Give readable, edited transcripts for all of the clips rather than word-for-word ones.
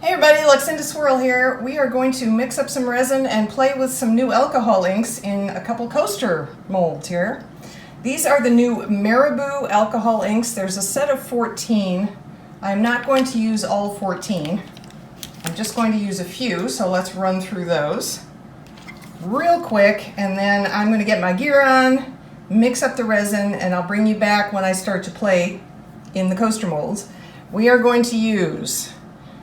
Hey everybody, Luxinda Swirl here. We are going to mix up some resin and play with some new alcohol inks in a couple coaster molds here. These are the new Marabu alcohol inks. There's a set of 14. I'm not going to use all 14. I'm just going to use a few, so let's run through those real quick, and then I'm going to get my gear on, mix up the resin, and I'll bring you back when I start to play in the coaster molds. We are going to use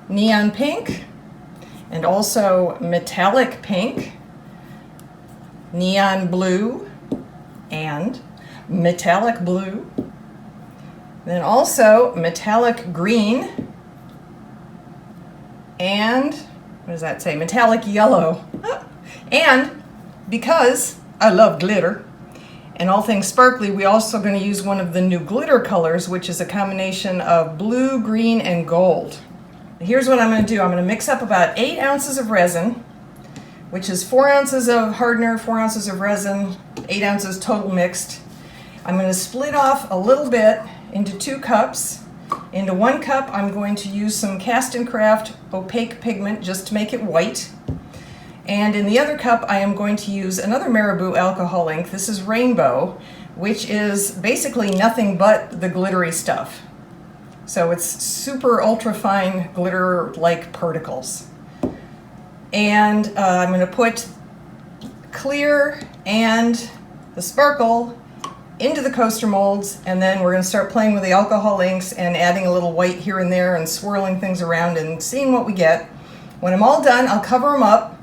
neon pink and also metallic pink, neon blue and metallic blue, then also metallic green, and what does that say, metallic yellow. And because I love glitter and all things sparkly, we're also going to use one of the new glitter colors, which is a combination of blue, green, and gold. Here's what I'm going to do. I'm going to mix up about 8 ounces of resin, which is 4 ounces of hardener, 4 ounces of resin, 8 ounces total mixed. I'm going to split off a little bit into 2 cups. Into 1 cup, I'm going to use some Cast and Craft opaque pigment just to make it white. And in the other cup, I am going to use another Marabu alcohol ink. This is Rainbow, which is basically nothing but the glittery stuff. So it's super ultra fine glitter-like particles. And I'm going to put clear and the sparkle into the coaster molds, and then we're going to start playing with the alcohol inks and adding a little white here and there and swirling things around and seeing what we get. When I'm all done, I'll cover them up,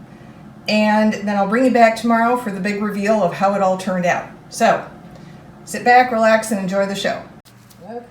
and then I'll bring you back tomorrow for the big reveal of how it all turned out. So sit back, relax, and enjoy the show. Okay.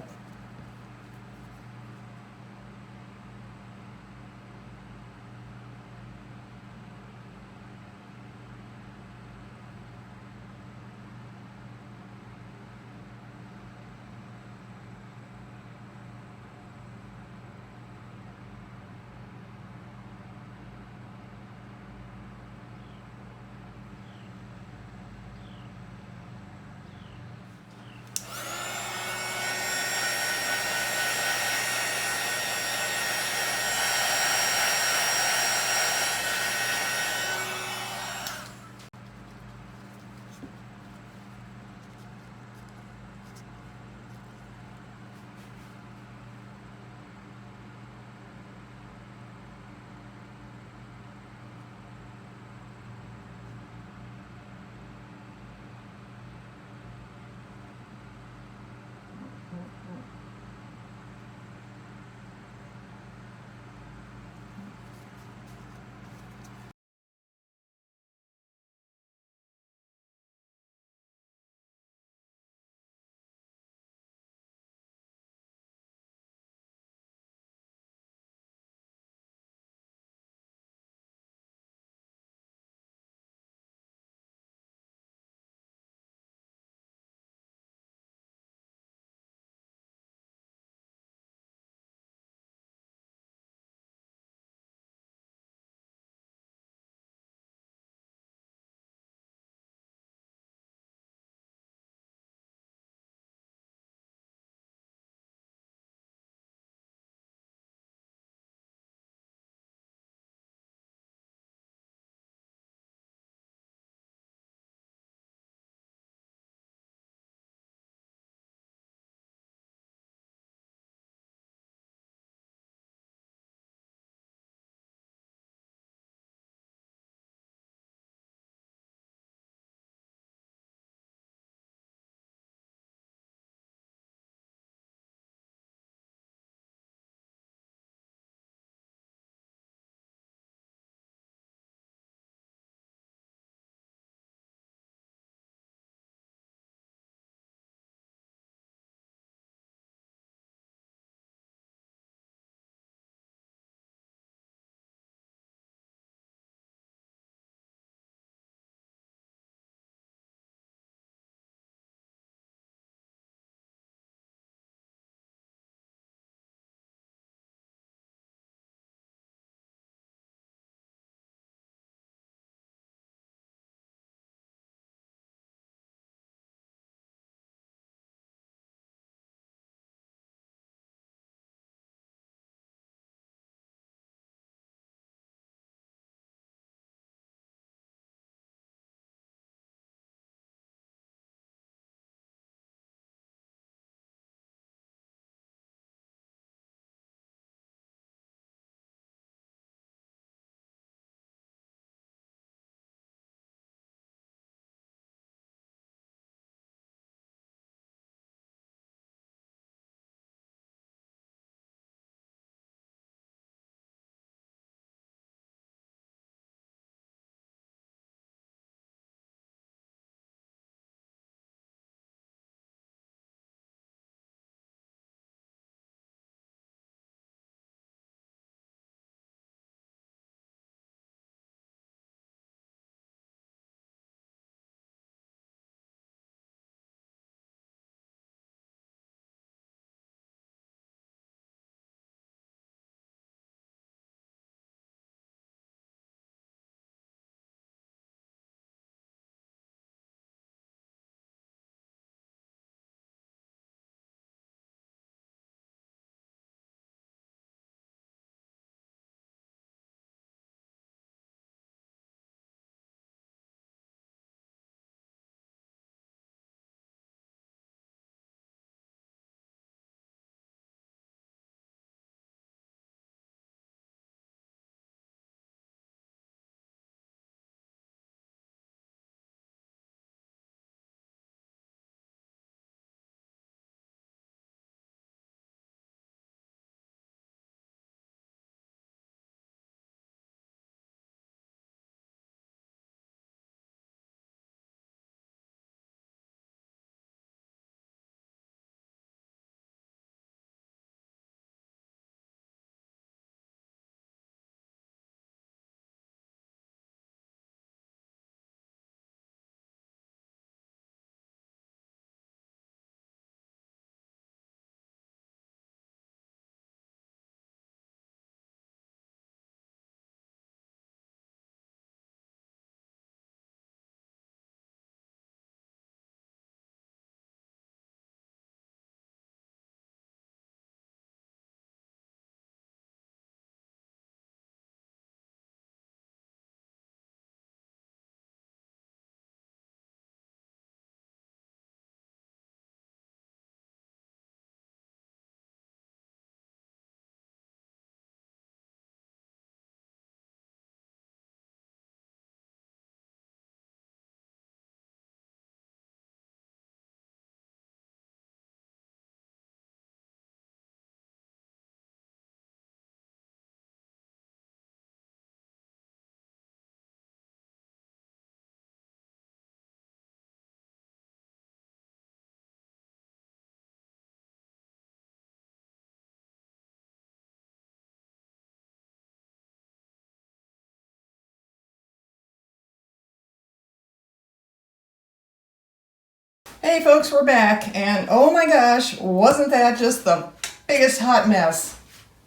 Hey folks, we're back, and oh my gosh, wasn't that just the biggest hot mess?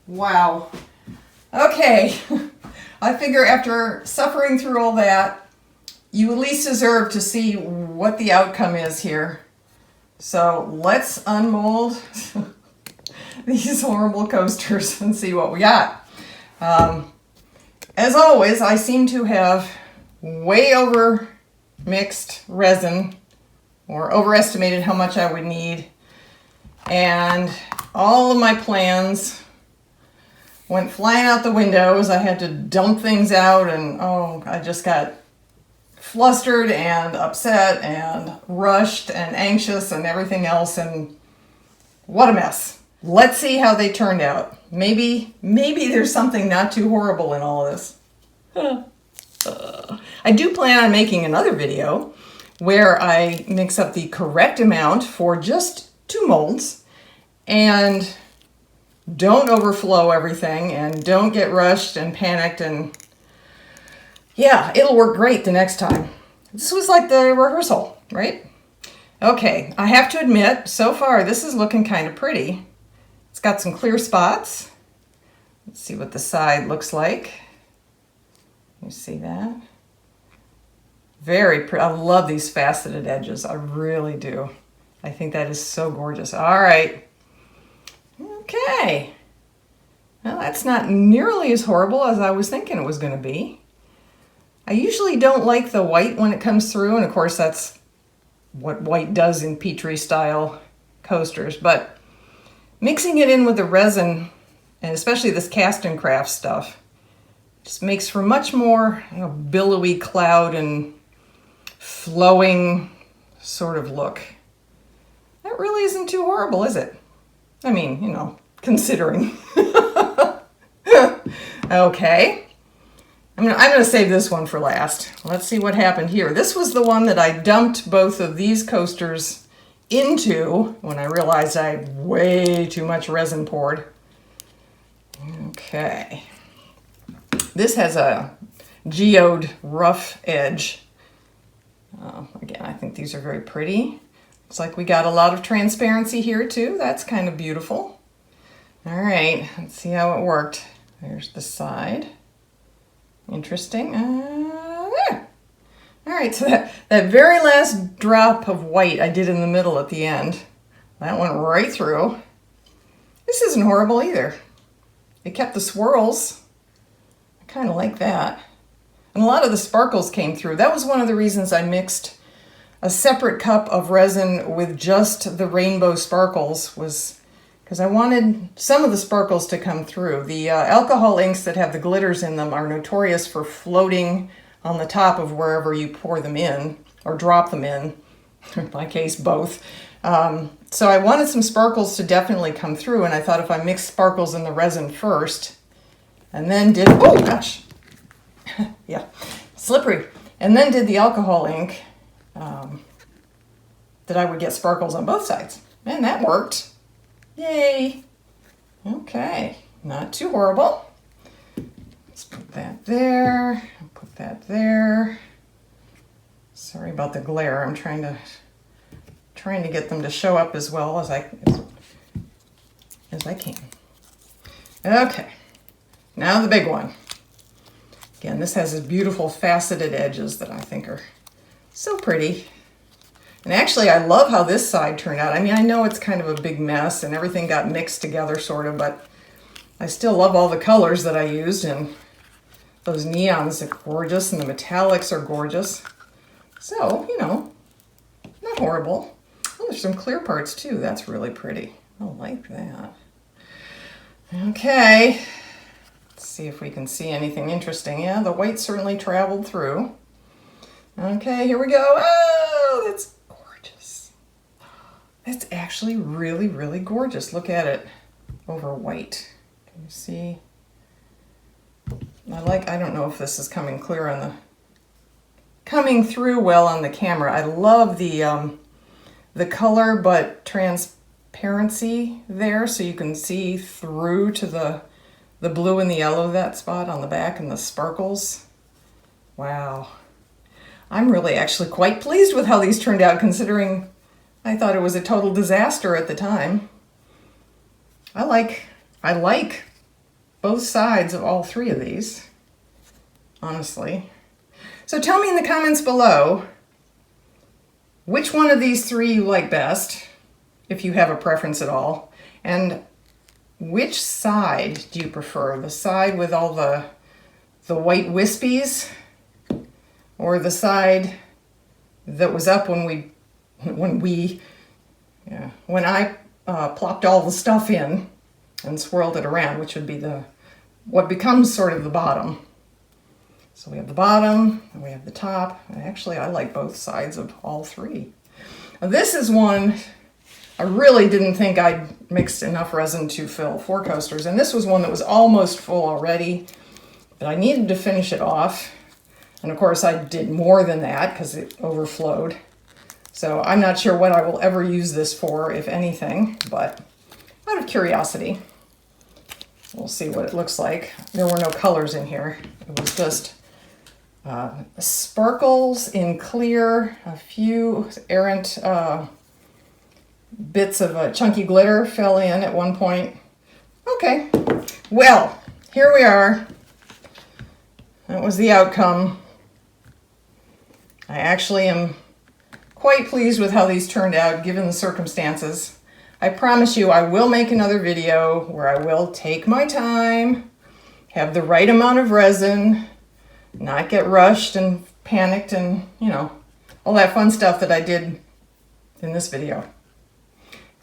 Wow. Okay, I figure after suffering through all that, you at least deserve to see what the outcome is here. So let's unmold these horrible coasters and see what we got. As always, I seem to have way over mixed resin or overestimated how much I would need, and all of my plans went flying out the windows. I had to dump things out, and oh, I just got flustered and upset and rushed and anxious and everything else, and what a mess. Let's see how they turned out. Maybe there's something not too horrible in all of this. I do plan on making another video where I mix up the correct amount for just 2 molds and don't overflow everything and don't get rushed and panicked, and yeah, it'll work great the next time. This was like the rehearsal, right? Okay, I have to admit, so far this is looking kind of pretty. It's got some clear spots. Let's see what the side looks like. You see that? Very pretty. I love these faceted edges. I really do. I think that is so gorgeous. All right. Okay. Well, that's not nearly as horrible as I was thinking it was going to be. I usually don't like the white when it comes through, and of course that's what white does in Petri style coasters, but mixing it in with the resin, and especially this cast and craft stuff, just makes for much more, billowy cloud and flowing sort of look. That really isn't too horrible, is it? I mean, considering. Okay. I'm gonna save this one for last. Let's see what happened here. This was the one that I dumped both of these coasters into when I realized I had way too much resin poured. Okay. This has a geode rough edge. Again, I think these are very pretty. Looks like we got a lot of transparency here too. That's kind of beautiful. All right, let's see how it worked. There's the side. Interesting. There. All right, so that very last drop of white I did in the middle at the end, that went right through. This isn't horrible either. It kept the swirls. I kind of like that. And a lot of the sparkles came through. That was one of the reasons I mixed a separate cup of resin with just the rainbow sparkles, was because I wanted some of the sparkles to come through. The alcohol inks that have the glitters in them are notorious for floating on the top of wherever you pour them in or drop them in. In my case, both. So I wanted some sparkles to definitely come through, and I thought if I mixed sparkles in the resin first and then did, oh gosh, yeah, slippery, and then did the alcohol ink, that I would get sparkles on both sides. And that worked. Yay. Okay, not too horrible. Let's put that there, put that there. Sorry about the glare. I'm trying to get them to show up as well as I can. Okay, now the big one. Again, this has these beautiful faceted edges that I think are so pretty. And actually, I love how this side turned out. I mean, I know it's kind of a big mess and everything got mixed together sort of, but I still love all the colors that I used, and those neons are gorgeous and the metallics are gorgeous. So, not horrible. Oh, there's some clear parts too. That's really pretty. I like that. Okay. Let's see if we can see anything interesting. Yeah, the white certainly traveled through. Okay, here we go. Oh, that's gorgeous. That's actually really, really gorgeous. Look at it over white. Can you see? I don't know if this is coming through well on the camera. I love the color but transparency there, so you can see through to the blue and the yellow, that spot on the back, and the sparkles. Wow. I'm really actually quite pleased with how these turned out, considering I thought it was a total disaster at the time. I like both sides of all three of these, honestly. So tell me in the comments below which one of these three you like best, if you have a preference at all, and which side do you prefer? The side with all the white wispies, or the side that was up when I plopped all the stuff in and swirled it around, which would be what becomes sort of the bottom. So we have the bottom and we have the top. And actually, I like both sides of all three. Now, this is one I really didn't think I'd mixed enough resin to fill 4 coasters, and this was one that was almost full already, but I needed to finish it off. And of course, I did more than that because it overflowed. So I'm not sure what I will ever use this for, if anything, but out of curiosity, we'll see what it looks like. There were no colors in here. It was just sparkles in clear, a few errant bits of chunky glitter fell in at one point. Okay, well, here we are. That was the outcome. I actually am quite pleased with how these turned out given the circumstances. I promise you I will make another video where I will take my time, have the right amount of resin, not get rushed and panicked and, you know, all that fun stuff that I did in this video.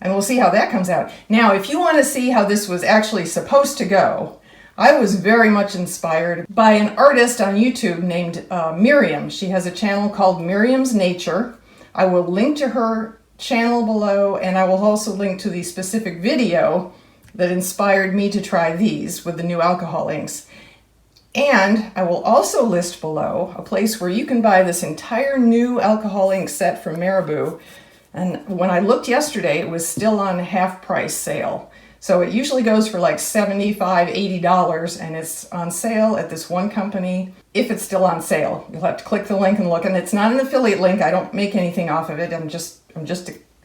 And we'll see how that comes out. Now, if you want to see how this was actually supposed to go, I was very much inspired by an artist on YouTube named Miriam. She has a channel called Miriam's Nature. I will link to her channel below, and I will also link to the specific video that inspired me to try these with the new alcohol inks. And I will also list below a place where you can buy this entire new alcohol ink set from Marabu. And when I looked yesterday, it was still on half price sale. So it usually goes for like $75, $80, and it's on sale at this one company. If it's still on sale, you'll have to click the link and look. And it's not an affiliate link. I don't make anything off of it. I'm just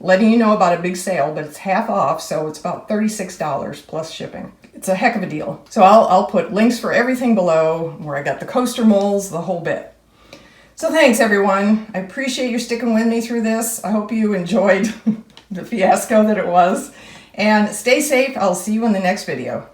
letting you know about a big sale, but it's half off, so it's about $36 plus shipping. It's a heck of a deal. So I'll put links for everything below, where I got the coaster molds, the whole bit. So thanks, everyone. I appreciate you sticking with me through this. I hope you enjoyed the fiasco that it was. And stay safe. I'll see you in the next video.